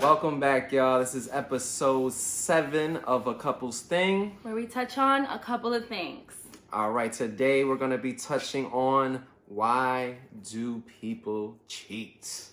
Welcome back, y'all. This is episode 7 of A Couple's Thing, where we touch on a couple of things. All right, today we're going to be touching on why do people cheat?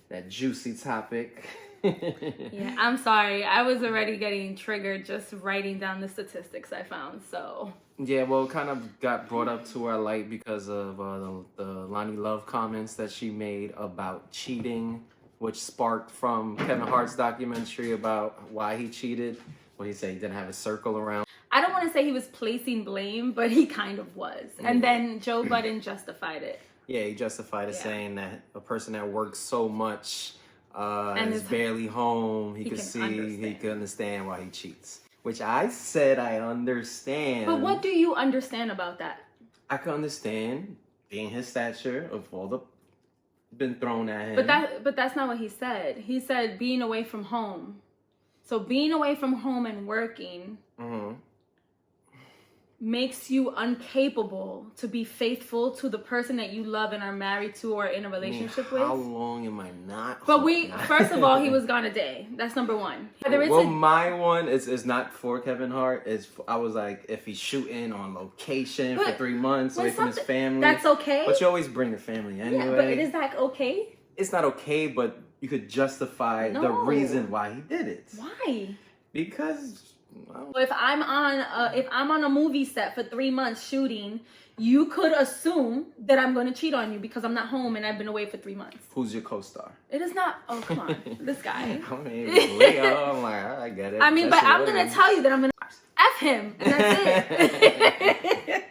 That juicy topic. Yeah, I'm sorry. I was already getting triggered just writing down the statistics I found, so... Yeah, well, it kind of got brought up to our light because of the Lonnie Love comments that she made about cheating, which sparked from Kevin Hart's documentary about why he cheated, where he said he didn't have a circle around. I don't want to say he was placing blame, but he kind of was. And then Joe Budden justified it. Yeah, he justified it saying that a person that works so much and is barely home, he could understand why he cheats. Which I said I understand. But what do you understand about that? I can understand being his stature of all the been thrown at him. But that's not what he said. He said being away from home. So being away from home and working makes you incapable to be faithful to the person that you love and are married to or in a relationship with. How long am I not? But first of all, he was gone a day. That's number one. My one is not for Kevin Hart. I was like, if he's shooting on location for 3 months away from his family. That's okay. But you always bring the family anyway. Yeah, but is that okay? It's not okay, but you could justify the reason why he did it. Why? Because... Well, if I'm on a movie set for 3 months shooting, you could assume that I'm going to cheat on you because I'm not home and I've been away for 3 months. Who's your co-star? It is not. Oh, come on, this guy. I mean, Leo. I'm like, I get it. I mean, but I'm going to tell you that I'm going to F him, and that's it.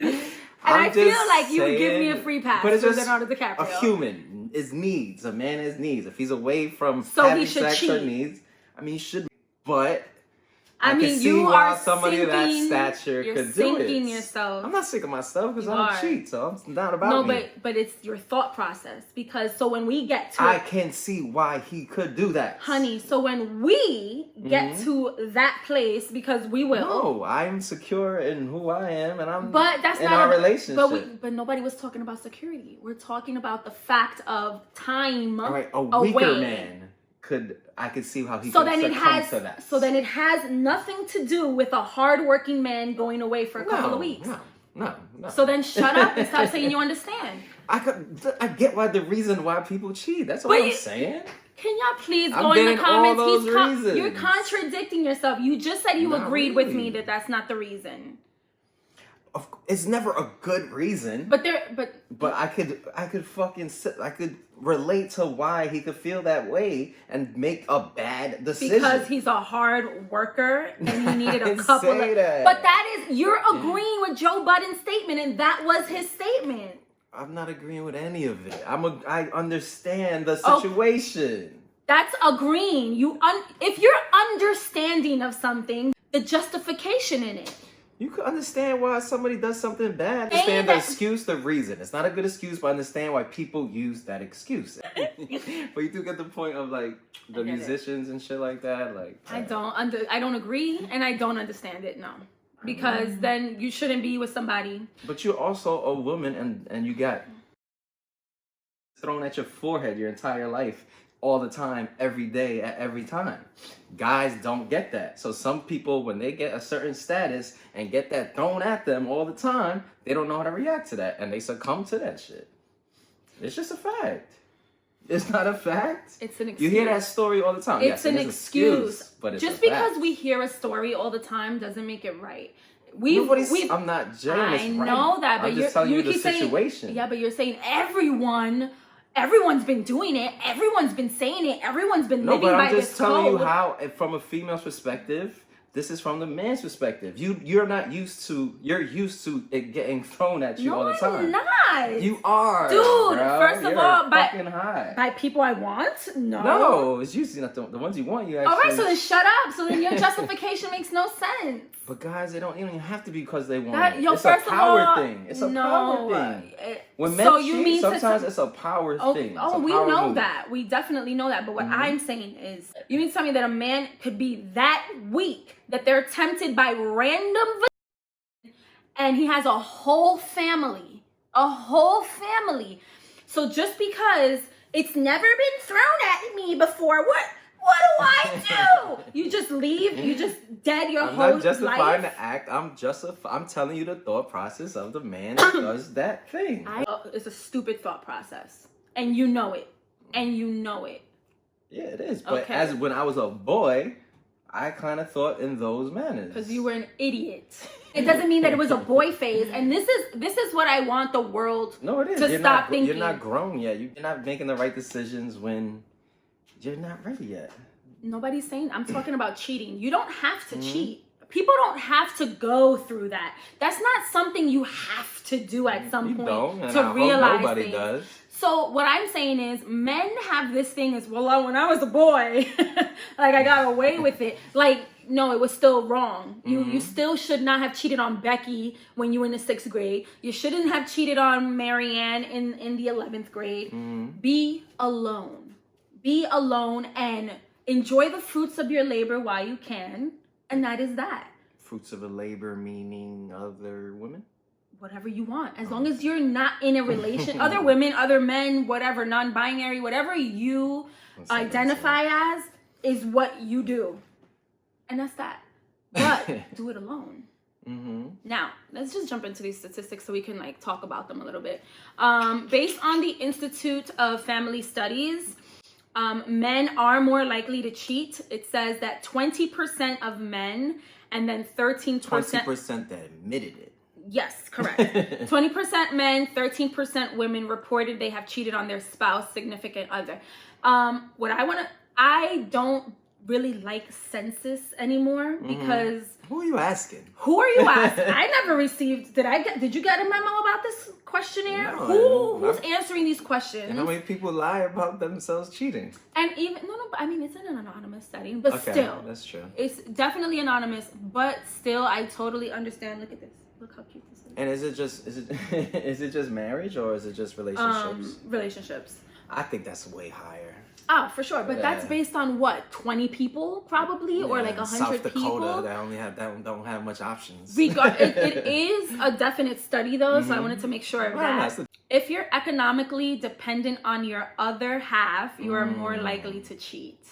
And I feel like you would give me a free pass. But it's just Leonardo DiCaprio. A human is needs. A man is needs. If he's away from having sex or needs, I mean, he should. But I mean, can see you why are somebody of that stature you're could do it. sinking yourself. I'm not sick of myself because I don't cheat, so it's not about no, me. but it's your thought process because so when we get to I can see why he could do that, honey. So when we get to that place, because we will. No, I'm secure in who I am, and I'm. But that's in not our relationship. But nobody was talking about security. We're talking about the fact of time. All right, a weaker man. I could see how he could succumb to that. So then it has nothing to do with a hardworking man going away for a couple of weeks. No. So then shut up and stop saying you understand. I get why the reason why people cheat. That's what I'm saying. Can y'all please go in the comments? You're contradicting yourself. You just said you agreed with me that that's not the reason. It's never a good reason. But I could relate to why he could feel that way and make a bad decision. Because he's a hard worker and he needed a couple of... That. But you're agreeing with Joe Budden's statement and that was his statement. I'm not agreeing with any of it. I understand the situation. That's agreeing. If you're understanding of something, the justification in it. You can understand why somebody does something bad. Understand the excuse, the reason. It's not a good excuse, but understand why people use that excuse. But you do get the point of like the musicians and shit like that. Like I don't agree and I don't understand it. No, because then you shouldn't be with somebody. But you're also a woman, and you got thrown at your forehead your entire life. All the time, every day, at every time. Guys don't get that. So some people, when they get a certain status and get that thrown at them all the time, they don't know how to react to that. And they succumb to that shit. It's just a fact. It's not a fact. It's an excuse. You hear that story all the time. It's an excuse. But it's just because we hear a story all the time doesn't make it right. I'm not judging. I know that, but I'm just telling you the situation. Yeah, but you're saying everyone's been doing it. Everyone's been saying it. Everyone's been living by this code. I'm just telling you how, from a female's perspective, this is from the man's perspective. You're used to it getting thrown at you all the time. No, I'm not. You are, dude. Bro. First of all, high. by people I want. No, it's usually not the ones you want. You actually. All right, so then shut up. So then your justification makes no sense. But guys, they don't even have to be because they want it. It's first a power of all, thing. It's a power thing. When men cheat, sometimes it's a power thing. Oh, we know that. We definitely know that. But what I'm saying is, you mean to tell me that a man could be that weak that they're tempted by random and he has a whole family. So just because it's never been thrown at me before, what I do. You just leave. You just dead your I'm whole not justifying life. the act. I'm telling you the thought process of the man that does that thing. It's a stupid thought process, and you know it. And you know it. Yeah, it is. But Okay. as when I was a boy, I kind of thought in those manners. Because you were an idiot. It doesn't mean that it was a boy phase. And this is what I want the world No, it is. to stop thinking. You're not grown yet. You're not making the right decisions when you're not ready yet. Nobody's saying. I'm talking about cheating. You don't have to cheat. People don't have to go through that. That's not something you have to do at some point to realize nobody things. does. So what I'm saying is, men have this thing as well. When I was a boy, like I got away with it. Like no, it was still wrong. You still should not have cheated on Becky when you were in the 6th grade. You shouldn't have cheated on Marianne in the 11th grade. Be alone. Be alone and enjoy the fruits of your labor while you can. And that is that. Fruits of a labor meaning other women? Whatever you want. As long as you're not in a relation, other women, other men, whatever, non-binary, whatever you identify as is what you do. And that's that. But do it alone. Now, let's just jump into these statistics so we can like talk about them a little bit. Based on the Institute of Family Studies, men are more likely to cheat. It says that 20% of men and then 13%. 20% that admitted it. Yes, correct. 20% men, 13% women reported they have cheated on their spouse, significant other. I don't really like census anymore because who are you asking? I never received. Did you get a memo about this questionnaire? No, Who's answering these questions? And how many people lie about themselves cheating? And even but I mean it's in an anonymous setting, but okay, still, that's true. It's definitely anonymous, but still, I totally understand. Look at this. Look how cute this is. And is it just marriage or is it just relationships? Relationships. I think that's way higher. Oh, for sure. But that's based on what? 20 people probably? Or like 100 South Dakota, people? that don't have much options. It is a definite study though, so I wanted to make sure of that. If you're economically dependent on your other half, you are more likely to cheat.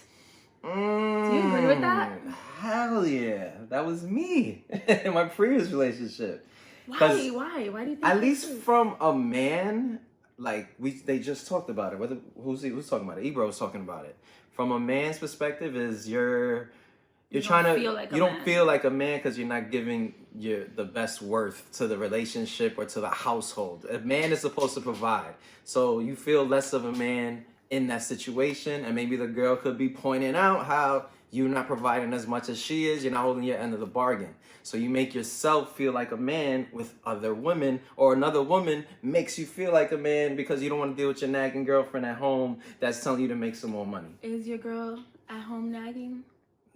Do you agree with that? Hell yeah. That was me in my previous relationship. Why? Why do you think At that least is? from a man, like they just talked about it. Who's talking about it? Ebro was talking about it. From a man's perspective, is you don't feel like a man because you're not giving the best worth to the relationship or to the household. A man is supposed to provide, so you feel less of a man in that situation, and maybe the girl could be pointing out how you're not providing as much as she is. You're not holding your end of the bargain. So you make yourself feel like a man with other women, or another woman makes you feel like a man because you don't want to deal with your nagging girlfriend at home that's telling you to make some more money. Is your girl at home nagging?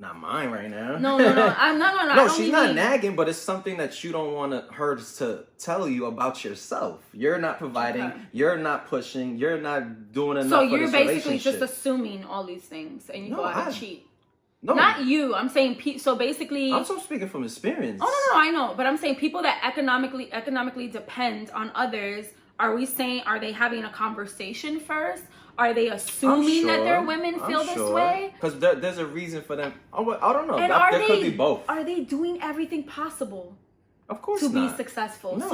Not mine right now. No. No, she's not nagging, but it's something that you don't want her to tell you about yourself. You're not providing. Okay. You're not pushing. You're not doing enough. So you're basically just assuming all these things, and you go out and cheat. No, not you. I'm saying so basically. I'm so speaking from experience. Oh no, I know, but I'm saying people that economically depend on others. Are they having a conversation first? Are they assuming that their women feel this way? Because there's a reason for them. Oh, I don't know. And there could be both. Are they doing everything possible? Of course to not. be successful. No.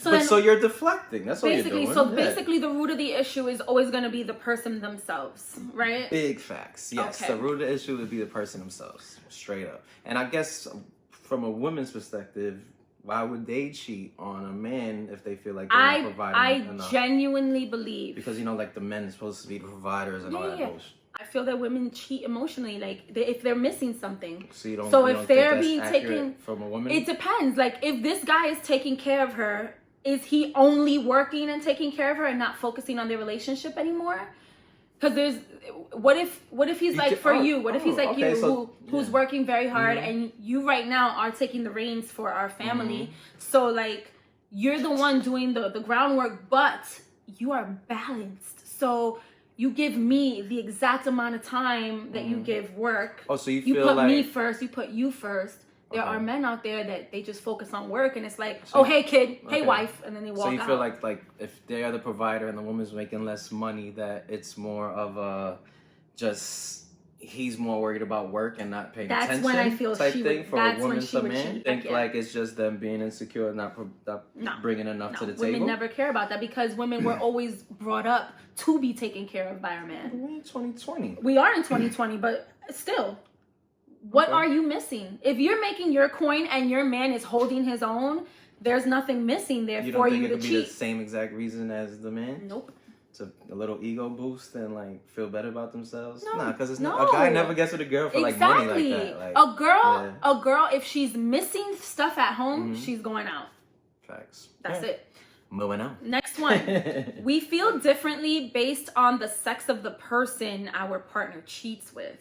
So you're deflecting. That's what you're doing. So basically, the root of the issue is always going to be the person themselves, right? Big facts. Yes, okay. The root of the issue would be the person themselves, straight up. And I guess from a woman's perspective, why would they cheat on a man if they feel like they're not providing enough? I genuinely believe because like the men are supposed to be the providers and all that bullshit. I feel that women cheat emotionally, like if they're missing something. So if they're being taken from a woman, it depends. Like if this guy is taking care of her, is he only working and taking care of her and not focusing on their relationship anymore? Because what if he's like you, who's working very hard, and you right now are taking the reins for our family. So like you're the one doing the groundwork, but you are balanced. So you give me the exact amount of time that you give work. Oh, so you put me first, you put you first. There are men out there that they just focus on work, and it's like, hey kid, hey wife, and then they walk out. So you feel like if they are the provider and the woman's making less money, that it's more of a just he's more worried about work and not paying That's attention when I feel type she thing would, for that's a when woman she to would man? cheat. Think Yeah. like it's just them being insecure, not bringing enough to the women table? never care about that because women were always brought up to be taken care of by a man. We're in 2020. We are in 2020, but still, what Okay. are you missing? If you're making your coin and your man is holding his own, there's nothing missing there You for don't think you it to could be the cheat. same exact reason as the man? Nope. It's a little ego boost and like feel better about themselves? No, Nah, because it's no. not a guy never gets with a girl for like money like that. Like, A girl, if she's missing stuff at home, Mhm. she's going out. Facts. That's Yeah. it. Moving on. Next one. We feel differently based on the sex of the person our partner cheats with.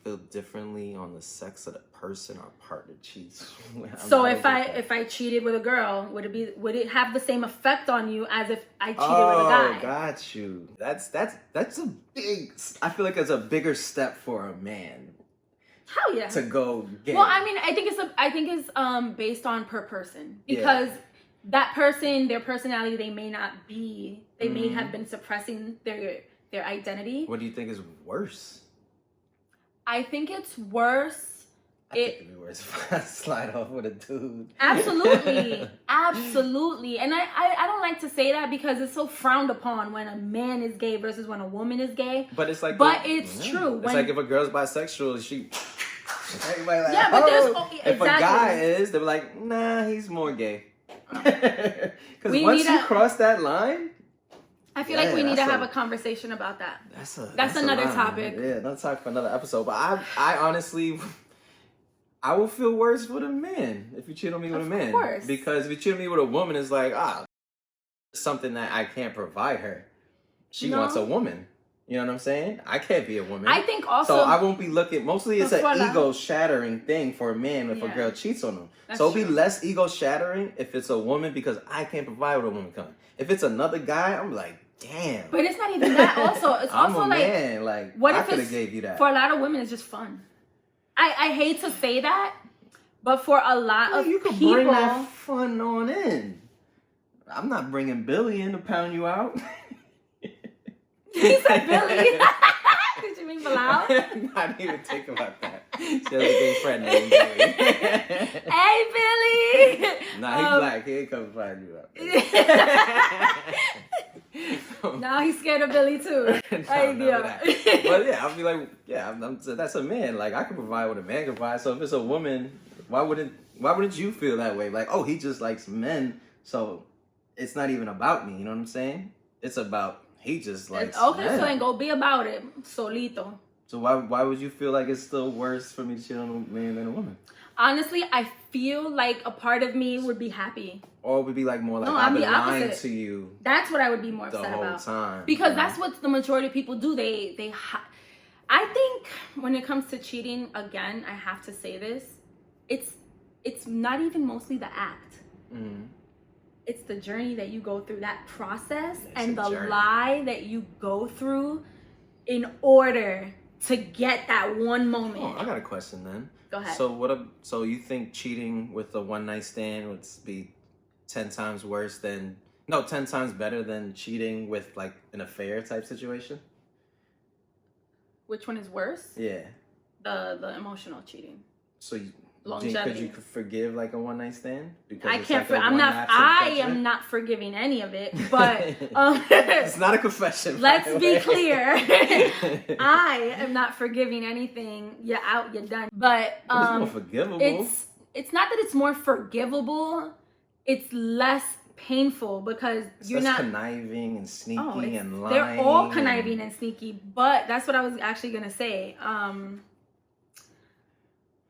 Feel differently on the sex of the person our partner cheats. So if I cheated with a girl, would it have the same effect on you as if I cheated with a guy? Oh, got you. That's a big. I feel like it's a bigger step for a man Hell yeah. to go gay. Well, I mean, I think it's based on per person because that person, their personality, they may may have been suppressing their identity. What do you think is worse? I think it's worse. I think it'd be worse if I slide off with a dude. Absolutely. Absolutely. And I don't like to say that because it's so frowned upon when a man is gay versus when a woman is gay. But it's like it's true. It's like if a girl's bisexual, everybody like, yeah, but there's if a guy is, they're like, nah, he's more gay. Because once you cross that line, I feel like we need to have a conversation about that. That's another topic. Yeah, another topic for another episode. But I honestly, I will feel worse with a man if you cheat on me with a man. Of course. Because if you cheat on me with a woman, it's like, something that I can't provide her. She wants a woman. You know what I'm saying? I can't be a woman. I think also... So I won't be looking... Mostly it's an ego-shattering thing for a man if a girl cheats on him. So it'll be less ego-shattering if it's a woman because I can't provide what a woman can. If it's another guy, I'm like, damn. But it's not even that also. It's I'm also a like... man. Like, what I if could have gave you that. For a lot of women, it's just fun. I hate to say that, but for a lot of you can people... bring that fun on in. I'm not bringing Billy in to pound you out. He said Billy. Did you mean Bilal? I didn't even think about that. She has a gay friend named Billy. Hey, Billy. Nah, he's black. He ain't coming to find you out. Now he's scared of Billy too. But yeah, I'll be like, that's a man. Like I can provide what a man can provide. So if it's a woman, why wouldn't you feel that way? Like, oh, he just likes men, so it's not even about me. You know what I'm saying? It's about he just likes men. So then go be about it, solito. So why would you feel like it's still worse for me to cheat on a man than a woman? Honestly, I feel like a part of me would be happy. Or it would be like more like I'd be lying opposite to you. That's what I would be more upset about. The whole time. Because that's what the majority of people do. I think when it comes to cheating, again, I have to say this. It's not even mostly the act. Mm-hmm. It's the journey that you go through, that process, and the lie that you go through in order to get that one moment. Oh, I got a question then. Go ahead. So you think cheating with a one night stand would be 10 times better than cheating with like an affair type situation? Which one is worse? Yeah. The emotional cheating. So longevity. Could you forgive like a one night stand? Because I can't. I am not forgiving any of it. But it's not a confession. Let's be clear. I am not forgiving anything. You're out. You're done. But it's more forgivable. It's not that it's more forgivable. It's less painful because you're not conniving and sneaky and lying. They're all conniving and sneaky. But that's what I was actually gonna say.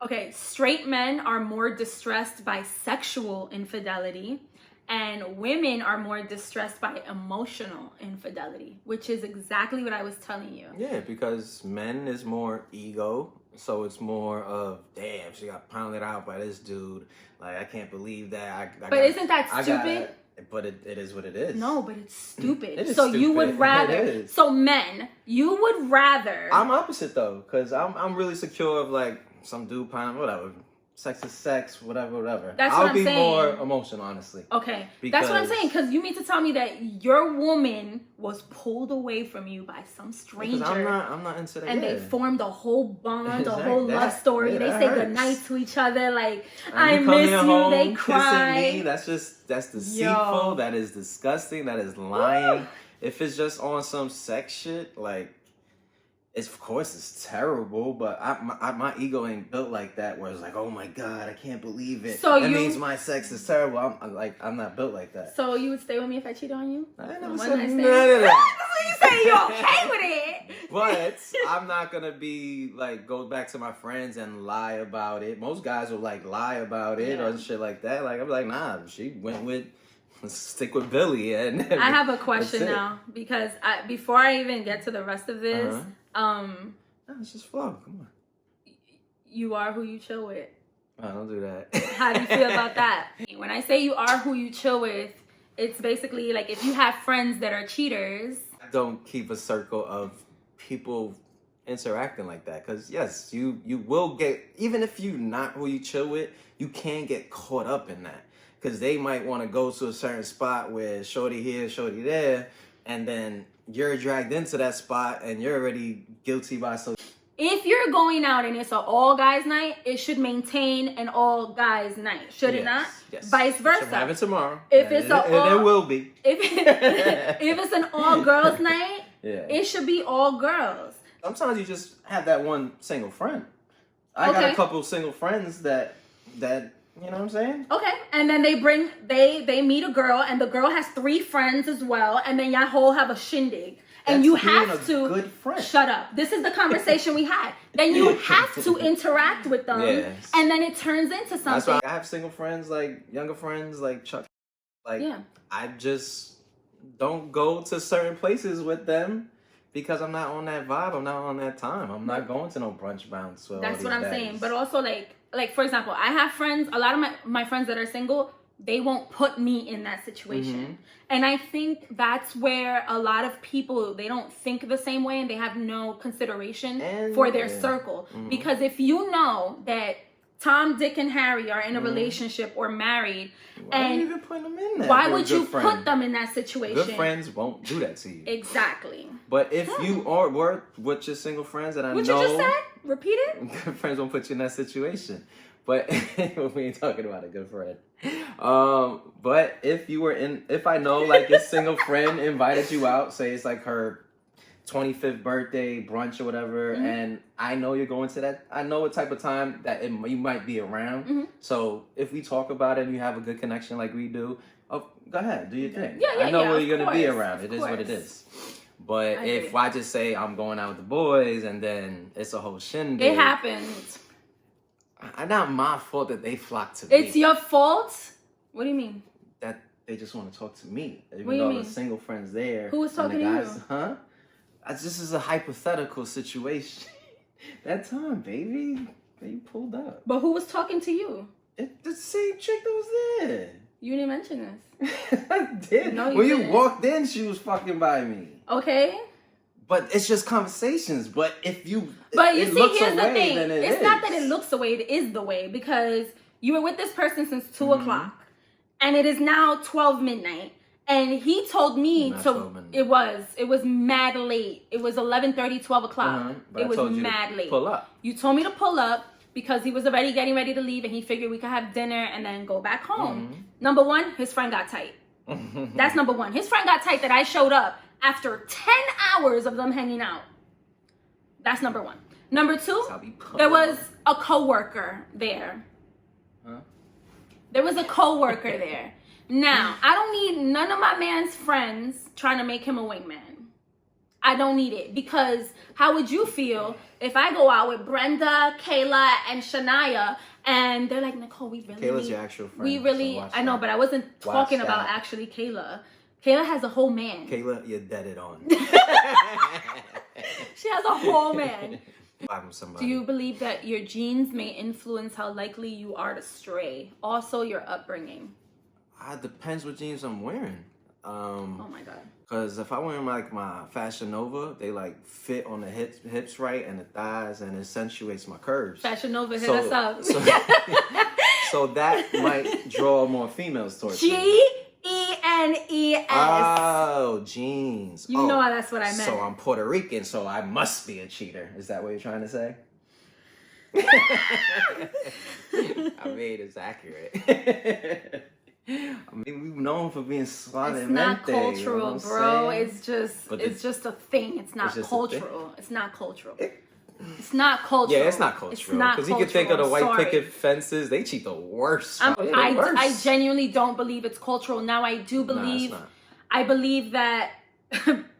Okay, straight men are more distressed by sexual infidelity, and women are more distressed by emotional infidelity, which is exactly what I was telling you. Yeah, because men is more ego, so it's more of, damn, she got pounded out by this dude. Like, I can't believe that. Isn't that stupid? But it is what it is. No, but it's stupid. It is so stupid. You would rather. So men, you would rather. I'm opposite though, because I'm really secure of like some dude pound, whatever, sex is sex, whatever. That's what I'll I'm be saying. more emotional, honestly. Okay, that's what I'm saying. Because you mean to tell me that your woman was pulled away from you by some stranger. Because I'm not into that. And they formed a whole bond, a whole love story. Yeah, they say goodnight to each other. Like, and I miss you. Home, they cry. Me, that's deceitful. Yo. That is disgusting. That is lying. If it's just on some sex shit, like, of course it's terrible, but my ego ain't built like that where it's like, oh my God, I can't believe it. So that means my sex is terrible. I'm not built like that. So you would stay with me if I cheated on you? I never said none of that. You say you're okay with it. But I'm not gonna be like, go back to my friends and lie about it. Most guys will like lie about it or shit like that. Like, I'm like, nah, she went with, stick with Billy. And I have a question now, because before I even get to the rest of this, it's just flow. Come on. You are who you chill with. Oh, don't do that. How do you feel about that? When I say you are who you chill with, it's basically like if you have friends that are cheaters. I don't keep a circle of people interacting like that, because yes, you will get, even if you not who you chill with, you can get caught up in that, because they might want to go to a certain spot where shorty here, shorty there, and then you're dragged into that spot and you're already guilty by so. If you're going out and it's an all guys night, it should maintain an all guys night, should it not? Yes. Vice versa. It should happen tomorrow. If it's it will be. If it's an all girls night, yeah, it should be all girls. Sometimes you just have that one single friend. I got a couple single friends that you know what I'm saying? Okay, and then they meet a girl, and the girl has 3 friends as well, and then y'all whole have a shindig. And that's you have to good friend. Shut up. This is the conversation we had. Then you have to interact with them, and then it turns into something. That's why I have single friends, like younger friends, like Chuck. Like, I just don't go to certain places with them because I'm not on that vibe. I'm not on that time. I'm not going to no brunch bounce. That's what I'm saying. But also, like for example, I have friends. A lot of my friends that are single, they won't put me in that situation. And I think that's where a lot of people, they don't think the same way, and they have no consideration for their circle. Because if you know that Tom, Dick, and Harry are in a relationship or married, why are you even putting them in that? Why would you put them in that situation? Good friends won't do that to you. Exactly. But if you are with your single friends, and I know what you just said, repeat it. Good friends won't put you in that situation. But we ain't talking about a good friend. But if I know like your single friend invited you out, say it's like her 25th birthday brunch or whatever, and I know you're going to that, I know what type of time that you might be around. So if we talk about it and you have a good connection like we do, go ahead, do your thing. I know where you're going to be around. It is what it is. But if I just say I'm going out with the boys and then it's a whole shindig. It happens. Not my fault that they flock to me. It's your fault? What do you mean? That they just want to talk to me. Even what do you mean? The single friends there. Who was talking to you? Huh? This is a hypothetical situation. That time, baby, they pulled up. But who was talking to you? The same chick that was there. You didn't mention this. I did. No, when didn't. You walked in, she was fucking by me. Okay. But it's just conversations. But if you... But you see, here's the thing. It's not that it looks the way, it is the way. Because you were with this person since 2 o'clock. And it is now 12 midnight. And he told me it was mad late. It was 11:30, 12 o'clock. It was mad late. Pull up. You told me to pull up because he was already getting ready to leave and he figured we could have dinner and then go back home. Number one, his friend got tight. That's number one. His friend got tight that I showed up after 10 hours of them hanging out. That's number one. Number two, there was a coworker there. There was a coworker there. Now, I don't need none of my man's friends trying to make him a wingman. I don't need it, because how would you feel if I go out with Brenda, Kayla, and Shania, and they're like, Nicole, we really... Kayla's your actual friend. We really... So I know, but I wasn't talking about actually Kayla. Kayla has a whole man. Kayla, you're dead on. She has a whole man. Somebody. Do you believe that your genes may influence how likely you are to stray? Also, your upbringing. It depends what jeans I'm wearing. Oh my God. Because if I wear like my Fashion Nova, they like fit on the hips right and the thighs, and it accentuates my curves. Fashion Nova, hit us up. So that might draw more females towards you. Genes. Oh, jeans. You know that's what I meant. So I'm Puerto Rican, so I must be a cheater. Is that what you're trying to say? I mean, it's accurate. I mean, we've known for being suavemente. It's not cultural, you know bro. It's just a thing. It's not cultural. It's not cultural. It's not cultural. Yeah, it's not cultural. Because you can think of the white picket fences. They cheat the worst. I genuinely don't believe it's cultural. Now, I do believe, I believe that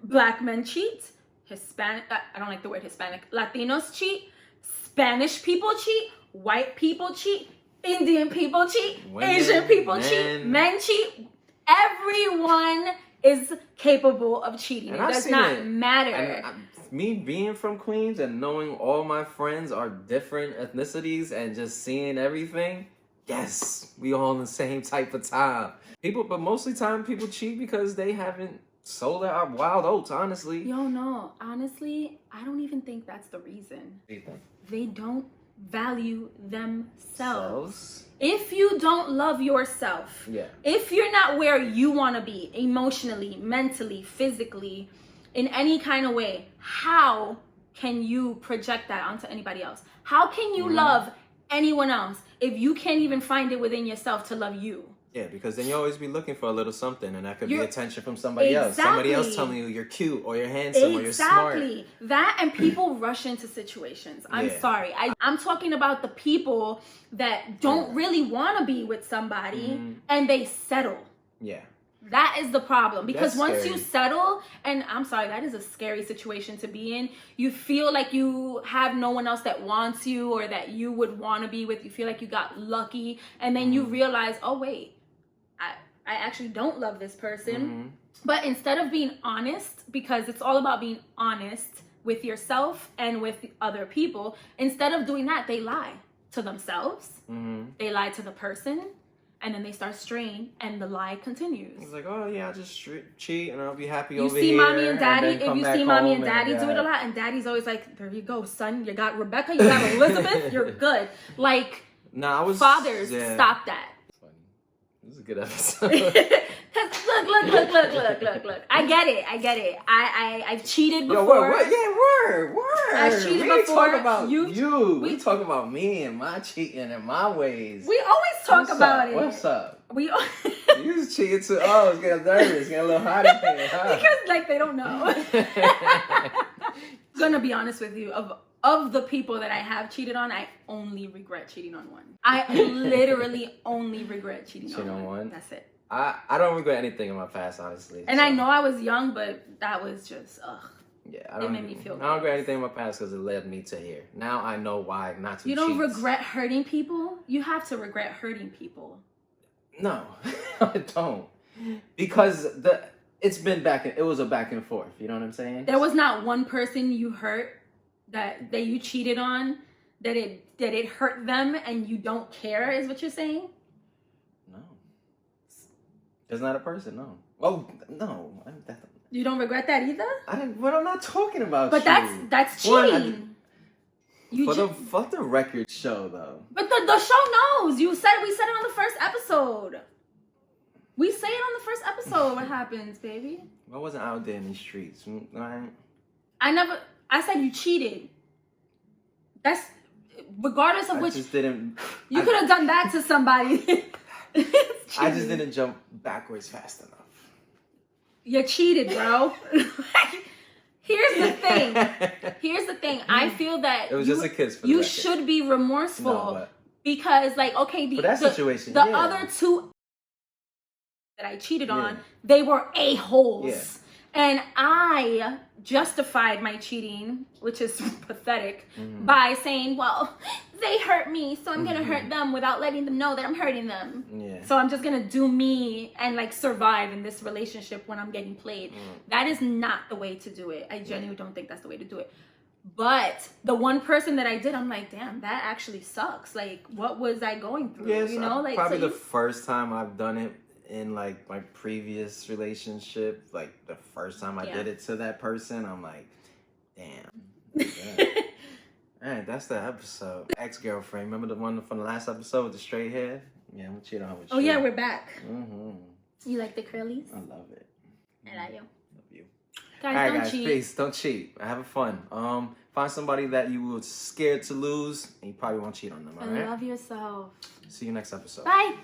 black men cheat. Hispanic, I don't like the word Hispanic. Latinos cheat. Spanish people cheat. White people cheat. Indian people cheat. Women, Asian people cheat. Men cheat. Everyone is capable of cheating. And it does not matter. Me being from Queens and knowing all my friends are different ethnicities and just seeing everything, yes, we all in the same type of time. But mostly time people cheat because they haven't sold out wild oats, honestly. Yo, no, honestly, I don't even think that's the reason. They don't value themselves. If you don't love yourself, if you're not where you want to be emotionally, mentally, physically, in any kind of way, how can you project that onto anybody else? How can you love anyone else if you can't even find it within yourself to love you? Yeah, because then you always be looking for a little something, and that could be attention from somebody else. Somebody else telling you you're cute or you're handsome or you're smart. Exactly. That, and people rush into situations. I'm sorry. I'm talking about the people that don't really want to be with somebody and they settle. Yeah. That is the problem, because once scary. you settle, and I'm sorry, that is a scary situation to be in. You feel like you have no one else that wants you or that you would want to be with. You feel like you got lucky, and then you realize, oh wait, I actually don't love this person. But instead of being honest, because it's all about being honest with yourself and with other people, instead of doing that, they lie to themselves. They lie to the person. And then they start straying, and the lie continues. It's like, oh yeah, I'll just cheat, and I'll be happy over here. You see mommy and daddy, if you see mommy and daddy do it a lot. lot, and daddy's always like, there you go, son. You got Rebecca, you got Elizabeth, you're good. Like, fathers, stop that. Funny. This is a good episode. Look. I get it. I've cheated before. Yo, word. I've cheated we before. Talk about you. We talk about me and my cheating and my ways. We always talk about it. What's up? You was cheating too. Oh, it's getting nervous. Getting a little hot in here, huh? Because, like, they don't know. I'm gonna be honest with you. Of the people that I have cheated on, I only regret cheating on one. I literally only regret cheating on one. That's it. I don't regret anything in my past, honestly. And I know I was young, but that was just, yeah, it made me feel good. I don't regret anything in my past because it led me to here. Now I know why not to cheat. You don't regret hurting people? You have to regret hurting people. No, I don't. Because it was a back and forth. You know what I'm saying? There was not one person you hurt that you cheated on, that it hurt them and you don't care, is what you're saying? No. There's not a person, no. Oh, no. You don't regret that either? But I'm not talking about but you. that's cheating. Fuck the record show, though. But the show knows. We said it on the first episode. We say it on the first episode what happens, baby. I wasn't out there in the streets. I said you cheated. That's regardless of which. You could have done that to somebody. I just didn't jump backwards fast enough. You cheated, bro. Here's the thing. I feel that it was just a kiss. For you should be remorseful because, like, okay, the other two that I cheated on, they were a-holes. Yeah. And I justified my cheating, which is pathetic, by saying, well, they hurt me, so I'm going to hurt them without letting them know that I'm hurting them. Yeah. So I'm just going to do me and, like, survive in this relationship when I'm getting played. That is not the way to do it. I genuinely don't think that's the way to do it. But the one person that I did, I'm like, damn, that actually sucks. Like, what was I going through? Yes, you know, like probably the first time I've done it in like my previous relationship, like the first time I did it to that person, I'm like, damn. Yeah. All right, that's the episode. Ex-girlfriend. Remember the one from the last episode with the straight hair? Yeah, I'm gonna cheat on her with Oh yeah, we're back. Mm-hmm. You like the curlies? I love it. I love you. Love you. Guys, all right, don't guys, cheat. peace. Don't cheat. Have fun. Find somebody that you were scared to lose, and you probably won't cheat on them. All right. Love yourself. See you next episode. Bye.